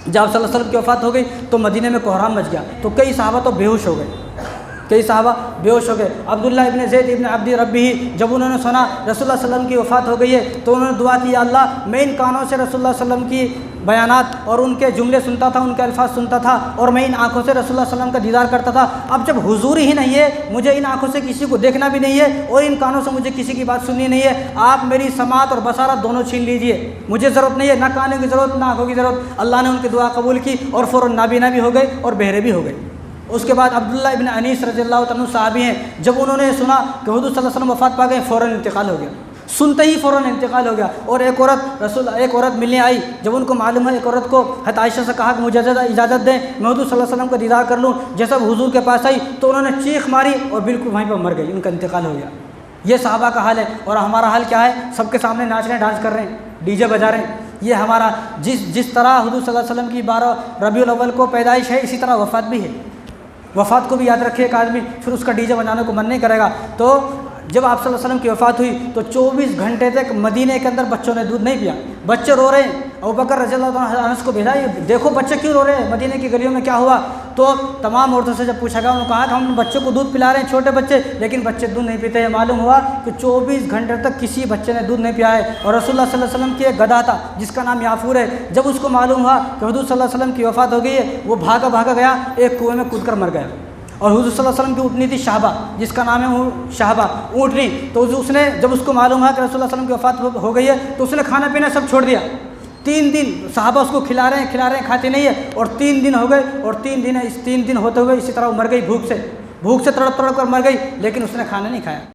जब सल्लल्लाहु अलैहि वसल्लम की वफ़ात हो गई तो मदीने में कोहराम मच गया, तो कई सहाबा तो बेहोश हो गए, कई सहाबा बेहोश हो गए। अब्दुल्लाह इब्न ज़ैद इब्न अब्दी रब्बी, जब उन्होंने सुना रसूलुल्लाह सल्लल्लाहु अलैहि वसल्लम की वफ़ात हो गई है तो उन्होंने दुआ की, अल्लाह मैं इन कानों से रसूलुल्लाह सल्लल्लाहु अलैहि वसल्लम की बयानात और उनके जुमले सुनता था, उनके अल्फाज सुनता था, और मैं इन आँखों से रसूलुल्लाह सल्लल्लाहु अलैहि वसल्लम का दीदार करता था। अब जब हुजूर ही नहीं है, मुझे इन आँखों से किसी को देखना भी नहीं है और इन कानों से मुझे किसी की बात सुननी नहीं है, आप मेरी समात और बसारत दोनों छीन लीजिए, मुझे ज़रूरत नहीं है, ना कानों की ज़रूरत ना आँखों की ज़रूरत। अल्लाह ने उनकी दुआ कबूल की और फ़ौरन नाबीना भी हो गए और बहरे भी हो गए। उसके बाद अब्दुल्ला इब्न अनीस रज़ियल्लाहु तआला अन्हु सहाबी हैं, जब उन्होंने सुना कि हुज़ूर सल्लल्लाहु अलैहि वसल्लम वफ़ात पा गए, फ़ौरन इंतकाल हो गया, सुनते ही फ़ौरन इंतकाल हो गया। और एक औरत मिलने आई, जब उनको मालूम है, एक औरत को हज़रत आयशा से कहा कि मुझे इजाज़त दें, मैं हुज़ूर सल्लल्लाहु अलैहि वसल्लम का दीदार कर लूँ। जैसा हुज़ूर के पास आई तो उन्होंने चीख मारी और बिल्कुल वहीं पर मर गई, उनका इंतकाल हो गया। ये सहाबा का हाल है। और हमारा हाल क्या है? सबके सामने नाच रहे हैं, डांस कर रहे हैं, डीजे बजा रहे हैं। ये हमारा जिस तरह हुज़ूर सल्लल्लाहु अलैहि वसल्लम की 12 रबीउल अव्वल को पैदाइश है, इसी तरह वफ़ात भी है। वफ़ात को भी याद रखे एक आदमी, फिर उसका डीजे बजाने को मन नहीं करेगा। तो जब आप सल्लल्लाहु अलैहि वसल्लम की वफ़ात हुई तो 24 घंटे तक मदीने के अंदर बच्चों ने दूध नहीं पिया। बच्चे रो रहे हैं, अबू बकर रज़ियल्लाहु अन्हु अनस को भेजा, देखो बच्चे क्यों रो रहे हैं, मदीने की गलियों में क्या हुआ? तो तमाम औरतों से जब पूछा गया, उन्होंने कहा कि हम बच्चों को दूध पिला रहे हैं, छोटे बच्चे, लेकिन बच्चे दूध नहीं पीते हैं। मालूम हुआ कि 24 घंटे तक किसी बच्चे ने दूध नहीं पिया है। और रसूलुल्लाह सल्लल्लाहु अलैहि वसल्लम की एक गधा था जिसका नाम याफूर है, जब उसको मालूम हुआ कि हुज़ूर सल्लल्लाहु अलैहि वसल्लम की वफ़ात हो गई है, वो भागा भागा गया, एक कुएँ में कूद कर मर गया। और हुज़ूर सल्लल्लाहु अलैहि वसल्लम की ऊँटनी थी शाहबा, जिसका नाम है शाहबा ऊँटनी, तो उसने जब उसको मालूम हुआ कि रसूलुल्लाह सल्लल्लाहु अलैहि वसल्लम की वफ़ात हो गई है तो उसने खाना पीना सब छोड़ दिया। 3 दिन सहाबा उसको खिला रहे हैं, खाते नहीं है, और 3 दिन हो गए, और 3 दिन होते हुए इसी तरह वो मर गई, भूख से तड़प तड़प कर मर गई, लेकिन उसने खाना नहीं खाया।